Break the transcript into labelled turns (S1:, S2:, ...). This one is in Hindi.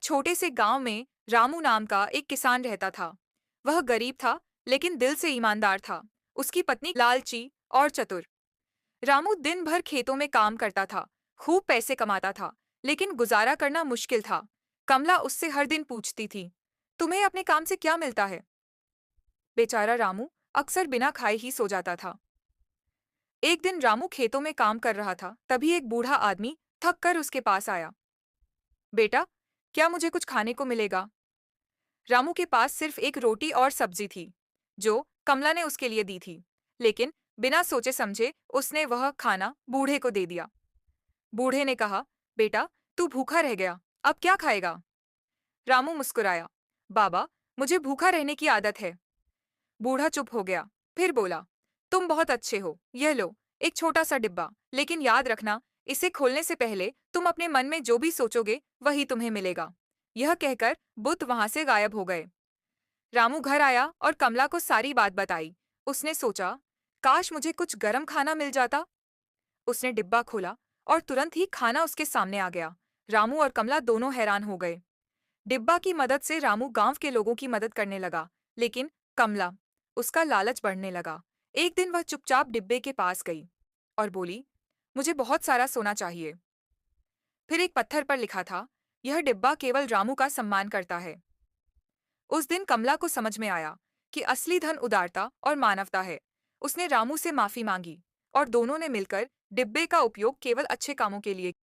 S1: छोटे से गांव में रामू नाम का एक किसान रहता था। वह गरीब था, लेकिन दिल से ईमानदार था। उसकी पत्नी लालची और चतुर। रामू दिन भर खेतों में काम करता था, खूब पैसे कमाता था, लेकिन गुजारा करना मुश्किल था। कमला उससे हर दिन पूछती थी, तुम्हें अपने काम से क्या मिलता है? बेचारा रामू अक्सर बिना खाए ही सो जाता था। एक दिन रामू खेतों में काम कर रहा था, तभी एक बूढ़ा आदमी थक कर उसके पास आया। बेटा, क्या मुझे कुछ खाने को मिलेगा? रामू के पास सिर्फ एक रोटी और सब्जी थी, जो कमला ने उसके लिए दी थी। लेकिन बिना सोचे समझे उसने वह खाना बूढ़े को दे दिया। बूढ़े ने कहा, बेटा, तू भूखा रह गया, अब क्या खाएगा? रामू मुस्कुराया, बाबा, मुझे भूखा रहने की आदत है। बूढ़ा चुप हो गया, फिर बोला, तुम बहुत अच्छे हो, यह लो, एक छोटा सा डिब्बा, लेकिन याद रखना, इसे खोलने से पहले तुम अपने मन में जो भी सोचोगे वही तुम्हें मिलेगा। यह कहकर बुत वहां से गायब हो गए। रामू घर आया और कमला को सारी बात बताई। उसने सोचा, काश मुझे कुछ गरम खाना मिल जाता। उसने डिब्बा खोला और तुरंत ही खाना उसके सामने आ गया। रामू और कमला दोनों हैरान हो गए। डिब्बा की मदद से रामू गांव के लोगों की मदद करने लगा, लेकिन कमला, उसका लालच बढ़ने लगा। एक दिन वह चुपचाप डिब्बे के पास गई और बोली, मुझे बहुत सारा सोना चाहिए। फिर एक पत्थर पर लिखा था, यह डिब्बा केवल रामू का सम्मान करता है। उस दिन कमला को समझ में आया कि असली धन उदारता और मानवता है। उसने रामू से माफी मांगी और दोनों ने मिलकर डिब्बे का उपयोग केवल अच्छे कामों के लिए